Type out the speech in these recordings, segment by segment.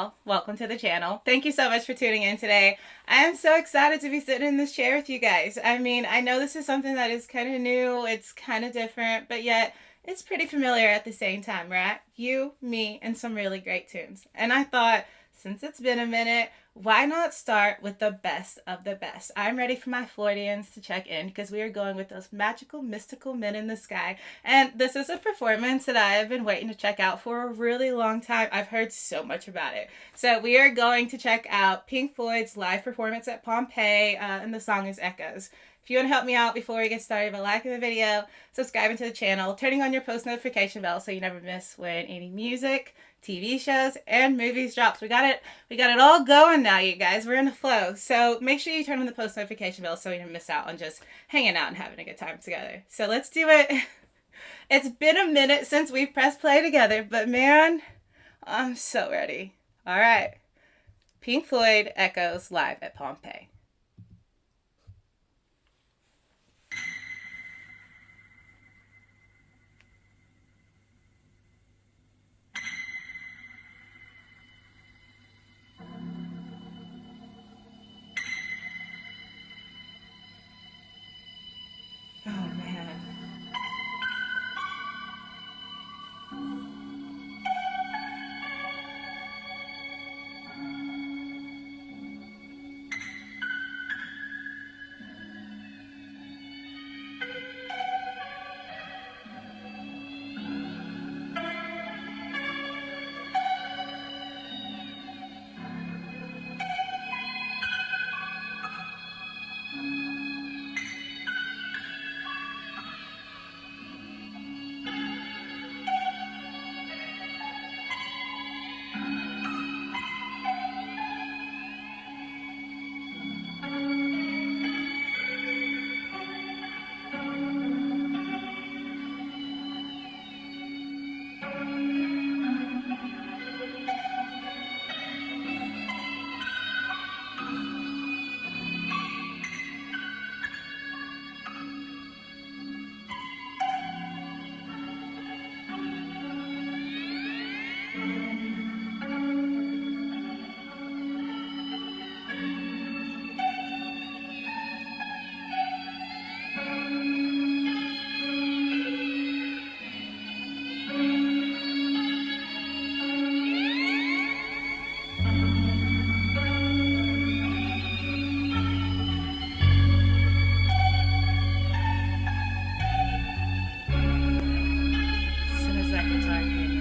channel. Welcome to the channel. Thank you so much for tuning in today. I am so excited to be sitting in this chair with you guys. I mean, I know this is something that is kind of new, it's kind of different, but yet it's pretty familiar at the same time, right? You, me, and some really great tunes. And I thought, since it's been a minute, why not start with the best of the best? I'm ready for my Floydians to check in because we are going with those magical, mystical men in the sky. And this is a performance that I have been waiting to check out for a really long time. I've heard so much about it. So we are going to check out Pink Floyd's live performance at Pompeii, and the song is Echoes. If you want to help me out before we get started by liking the video, subscribing to the channel, turning on your post notification bell so you never miss when any music, TV shows, and movies drops. We got it all going now, you guys. We're in the flow. So make sure you turn on the post notification bell so you don't miss out on just hanging out and having a good time together. So let's do it. It's been a minute since we've pressed play together, but man, I'm so ready. All right. Pink Floyd Echoes live at Pompeii. Oh man. As soon as that guitar came in.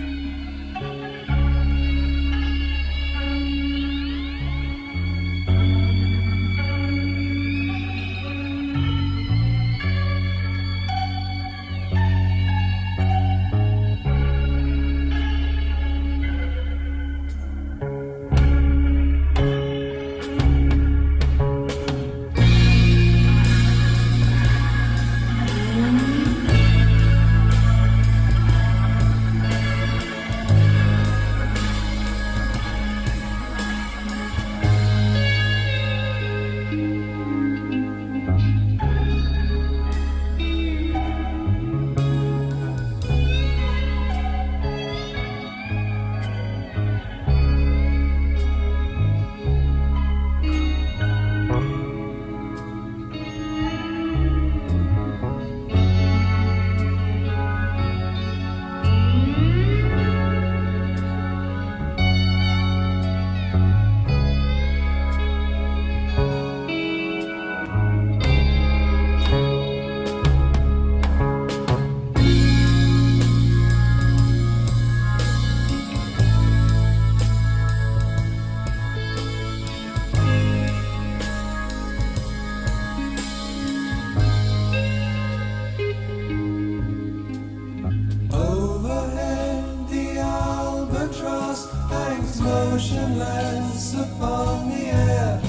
Overhead the albatross hangs motionless upon the air,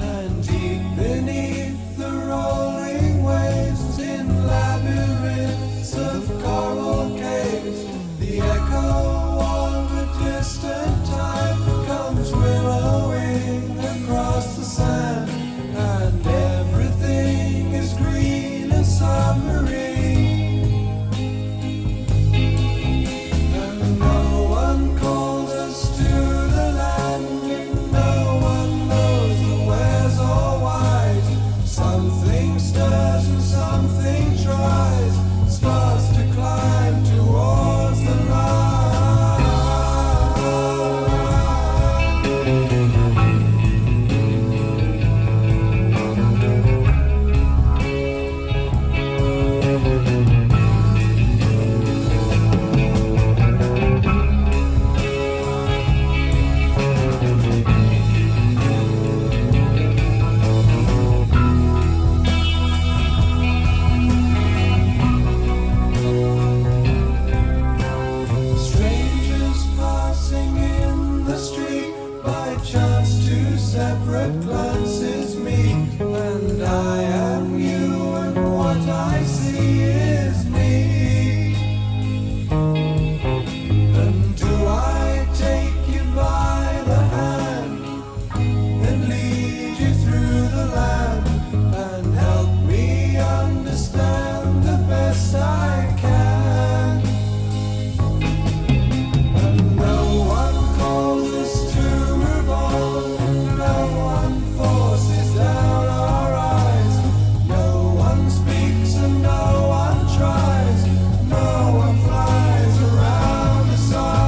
and deep beneath the rolling waves, in labyrinths of coral caves, the echo of a distant time comes willowing across the sand, and everything is green and summery. And no one called us to the land word glances me, and I am you, and what I see is me. And do I take you by the hand and lead you through the land and help me understand the best I can? And no one calls us to move on, no one forces down our eyes, no one speaks and no one tries, no one flies around the sun.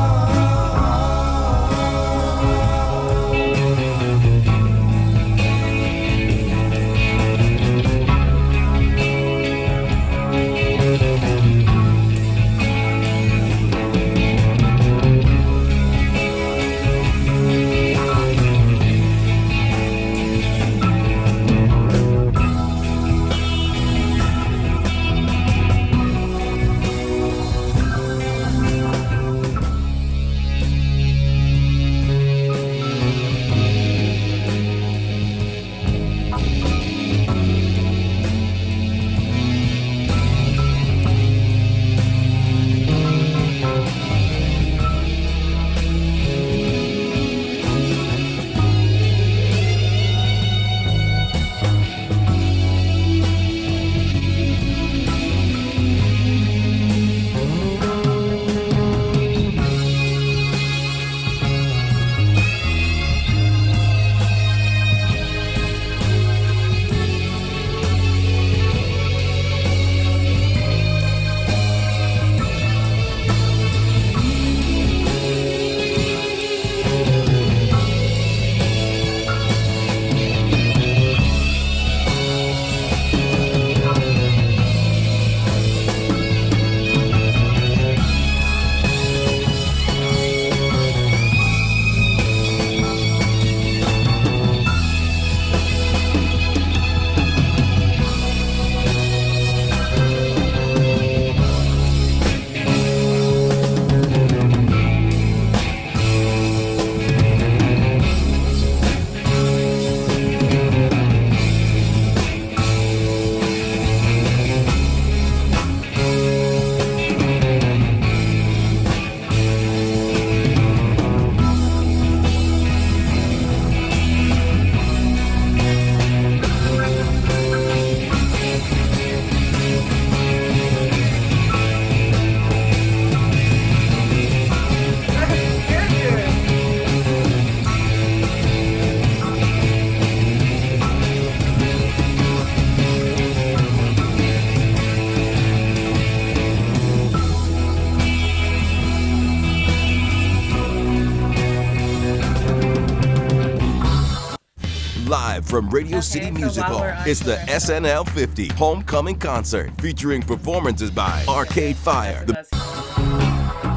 Live from Radio City so Music while Hall, we're on it's the tour- SNL 50 Homecoming Concert featuring performances by Arcade Fire, That's the a buzz.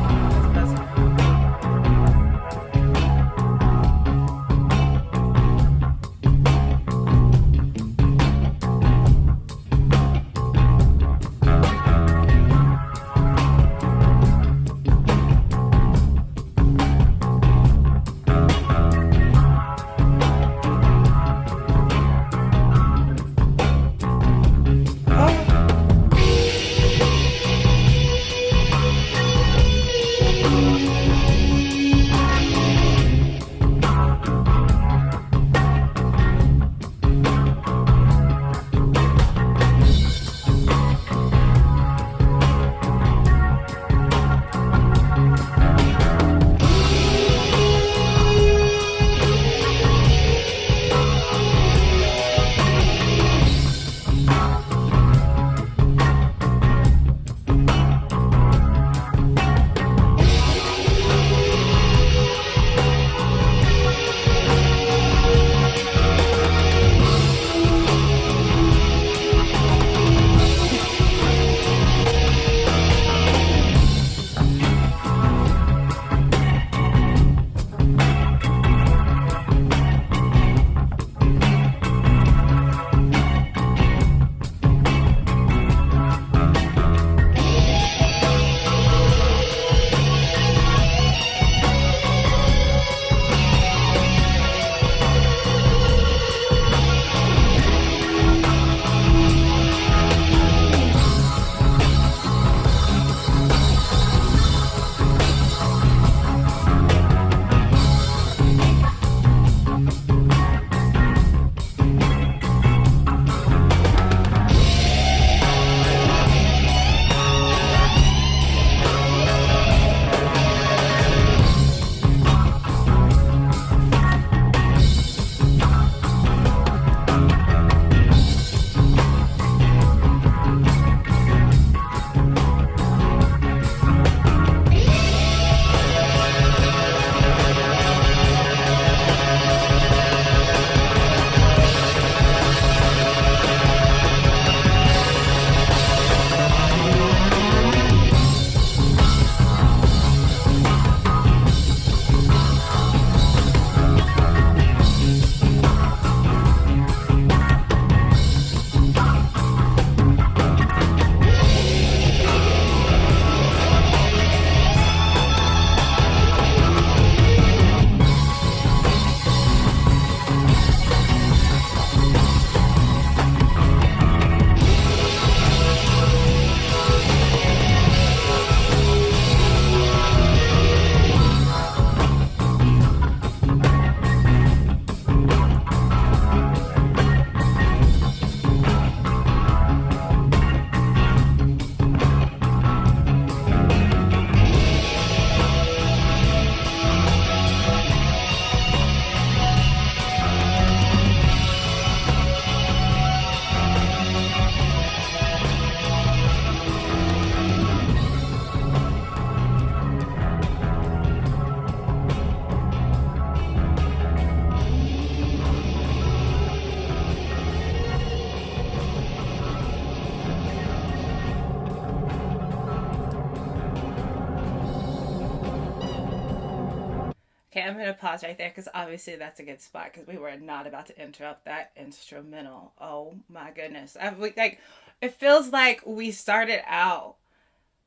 I'm going to pause right there because obviously that's a good spot because we were not about to interrupt that instrumental. Oh my goodness. Like, it feels like we started out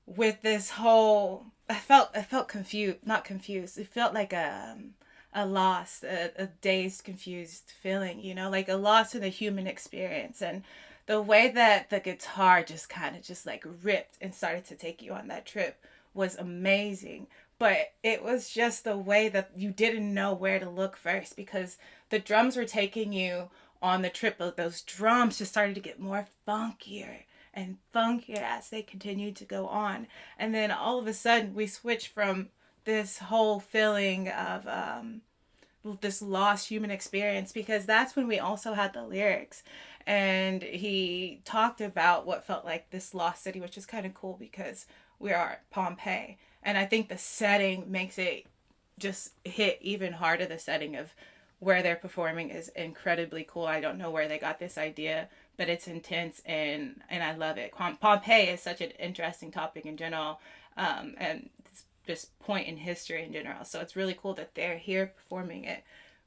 with this whole, I felt confused, not confused. It felt like a lost, a dazed, confused feeling, like a loss in the human experience. And the way that the guitar just kind of just like ripped and started to take you on that trip was amazing. But it was just the way that you didn't know where to look first because the drums were taking you on the trip. Those drums just started to get more funkier and funkier as they continued to go on. And then all of a sudden, we switched from this whole feeling of this lost human experience because that's when we also had the lyrics. And he talked about what felt like this lost city, which is kind of cool because we are at Pompeii. And I think the setting makes it just hit even harder. The setting of where they're performing is incredibly cool. I don't know where they got this idea, but it's intense and I love it. Pompeii is such an interesting topic in general, and it's just point in history in general. So it's really cool that they're here performing it.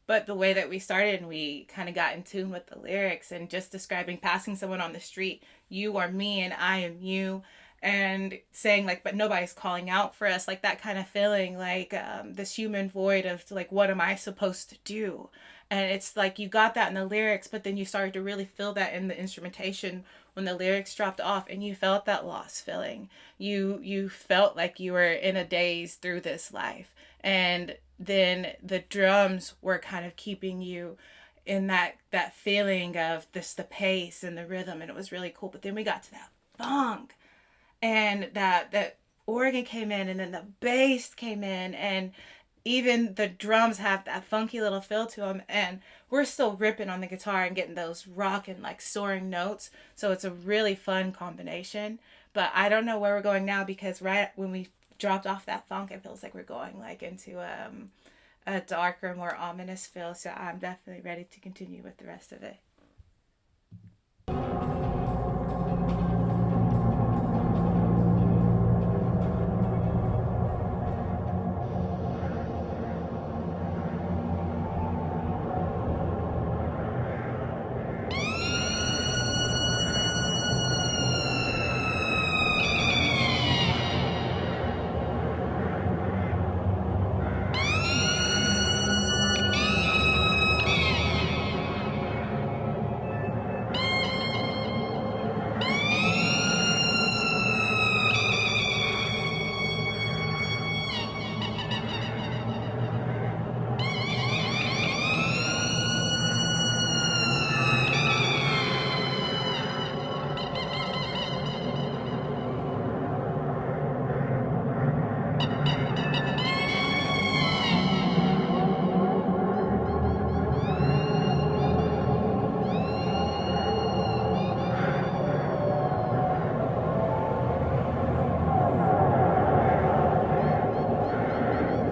But the way that we started and we kind of got in tune with the lyrics and just describing passing someone on the street, you are me and I am you, and saying like, but nobody's calling out for us, like that kind of feeling, like this human void of like, what am I supposed to do? And it's like you got that in the lyrics, but then you started to really feel that in the instrumentation when the lyrics dropped off, and you felt that lost feeling. You felt like you were in a daze through this life, and then the drums were kind of keeping you in that feeling of this, the pace and the rhythm, and it was really cool. But then we got to that funk, and that organ came in, and then the bass came in, and even the drums have that funky little feel to them, and we're still ripping on the guitar and getting those rocking like soaring notes. So it's a really fun combination. But I don't know where we're going now because right when we dropped off that funk, it feels like we're going like into a darker, more ominous feel. So I'm definitely ready to continue with the rest of it.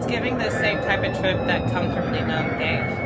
Giving the same type of trip that Comfortably Numb gave.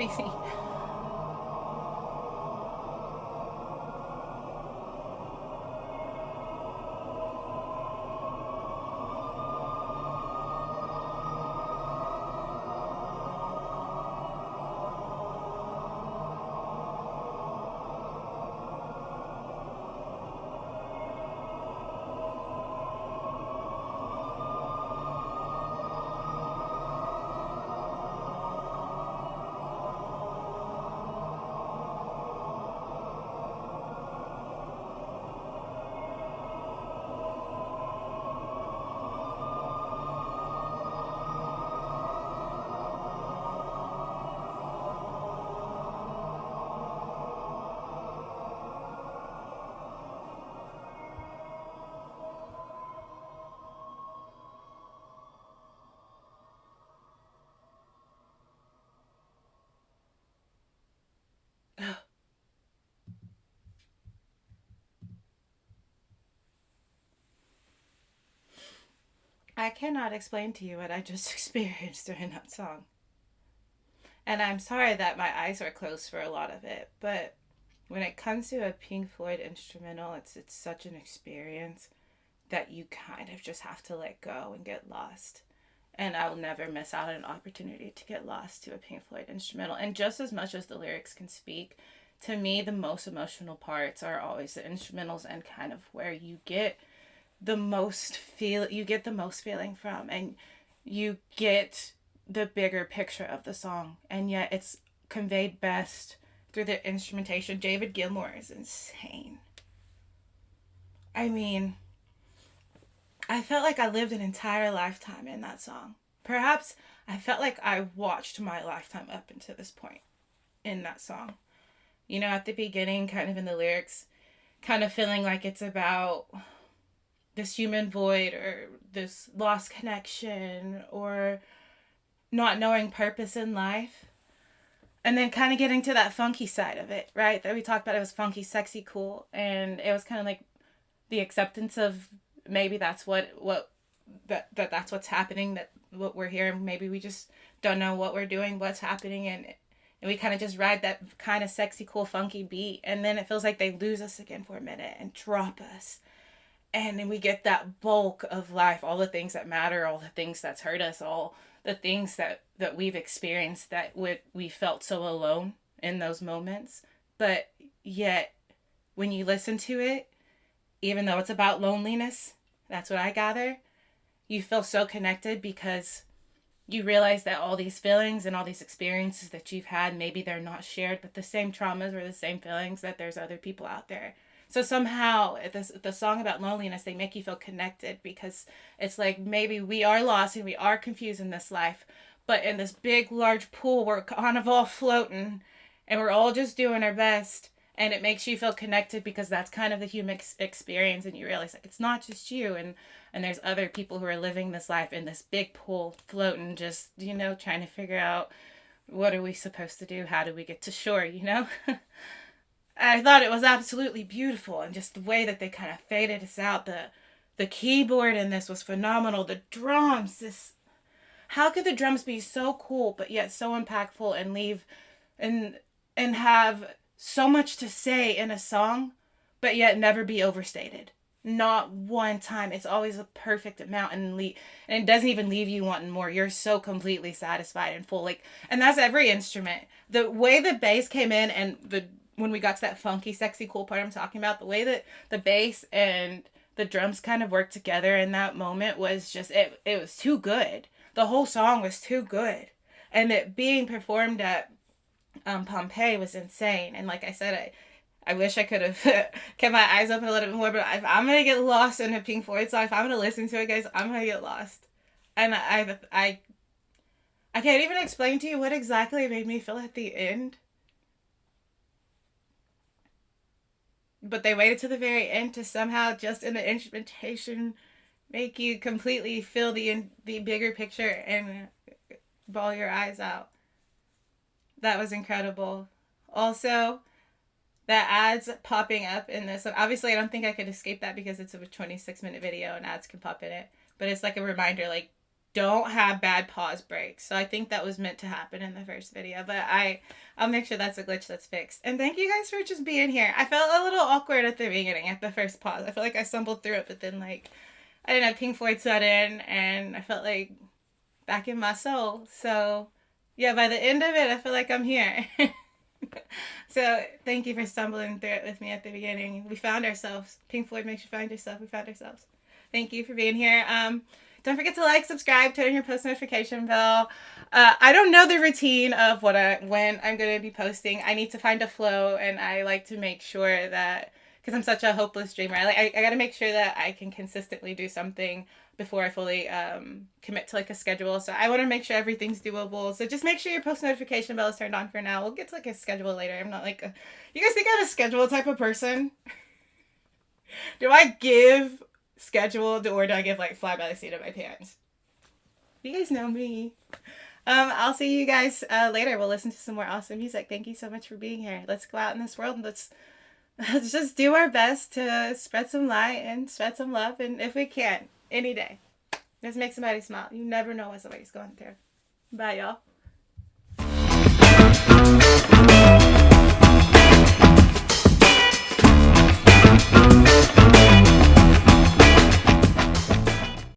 crazy. I cannot explain to you what I just experienced during that song. And I'm sorry that my eyes are closed for a lot of it, but when it comes to a Pink Floyd instrumental, it's such an experience that you kind of just have to let go and get lost. And I will never miss out on an opportunity to get lost to a Pink Floyd instrumental. And just as much as the lyrics can speak, to me, the most emotional parts are always the instrumentals and kind of where you get the most feeling from, and you get the bigger picture of the song, and yet it's conveyed best through the instrumentation. David Gilmour is insane. I mean, I felt like I lived an entire lifetime in that song. Perhaps I felt like I watched my lifetime up until this point in that song. You know, at the beginning, kind of in the lyrics, kind of feeling like it's about this human void or this lost connection or not knowing purpose in life. And then kind of getting to that funky side of it, right? That we talked about, it was funky, sexy, cool. And it was kind of like the acceptance of maybe that's that's what's happening, that what we're here. Maybe we just don't know what we're doing, what's happening. And we kind of just ride that kind of sexy, cool, funky beat. And then it feels like they lose us again for a minute and drop us. And then we get that bulk of life, all the things that matter, all the things that's hurt us, all the things that we've experienced that we felt so alone in those moments. But yet, when you listen to it, even though it's about loneliness, that's what I gather, you feel so connected because you realize that all these feelings and all these experiences that you've had, maybe they're not shared, but the same traumas or the same feelings, that there's other people out there. So somehow, the song about loneliness, they make you feel connected because it's like maybe we are lost and we are confused in this life, but in this big, large pool, we're kind of all floating and we're all just doing our best. And it makes you feel connected because that's kind of the human experience. And you realize like it's not just you, and there's other people who are living this life in this big pool, floating, just, you know, trying to figure out what are we supposed to do? How do we get to shore, you know? I thought it was absolutely beautiful, and just the way that they kind of faded us out. The keyboard in this was phenomenal. The drums, how could the drums be so cool but yet so impactful and leave and have so much to say in a song, but yet never be overstated. Not one time. It's always a perfect amount, and it doesn't even leave you wanting more. You're so completely satisfied and full. And that's every instrument. The way the bass came in, and when we got to that funky, sexy, cool part I'm talking about, the way that the bass and the drums kind of worked together in that moment was just, it was too good. The whole song was too good. And it being performed at Pompeii was insane. And like I said, I wish I could have kept my eyes open a little bit more, but if I'm going to get lost in a Pink Floyd song, if I'm going to listen to it, guys, I'm going to get lost. And I can't even explain to you what exactly made me feel at the end. But they waited to the very end to somehow, just in the instrumentation, make you completely feel the bigger picture and bawl your eyes out. That was incredible. Also, the ads popping up in this. Obviously, I don't think I could escape that because it's a 26-minute video and ads can pop in it. But it's like a reminder, like, don't have bad pause breaks. So I think that was meant to happen in the first video, but I'll make sure that's a glitch that's fixed. And thank you guys for just being here. I felt a little awkward at the beginning, at the first pause. I feel like I stumbled through it, but then like, I didn't know, Pink Floyd set in and I felt like back in my soul. So yeah, by the end of it, I feel like I'm here. So thank you for stumbling through it with me at the beginning. We found ourselves. Pink Floyd makes you find yourself. We found ourselves. Thank you for being here. Don't forget to like, subscribe, turn on your post notification bell. I don't know the routine of when I'm going to be posting. I need to find a flow, and I like to make sure that, because I'm such a hopeless dreamer, I got to make sure that I can consistently do something before I fully commit to like a schedule. So I want to make sure everything's doable. So just make sure your post notification bell is turned on for now. We'll get to like a schedule later. I'm not like you guys think I'm a schedule type of person? Do I give scheduled, or do I give like fly by the seat of my pants? You guys know me. I'll see you guys later. We'll listen to some more awesome music. Thank you so much for being here. Let's go out in this world and let's just do our best to spread some light and spread some love. And if we can, any day, just make somebody smile. You never know what somebody's going through. Bye, y'all.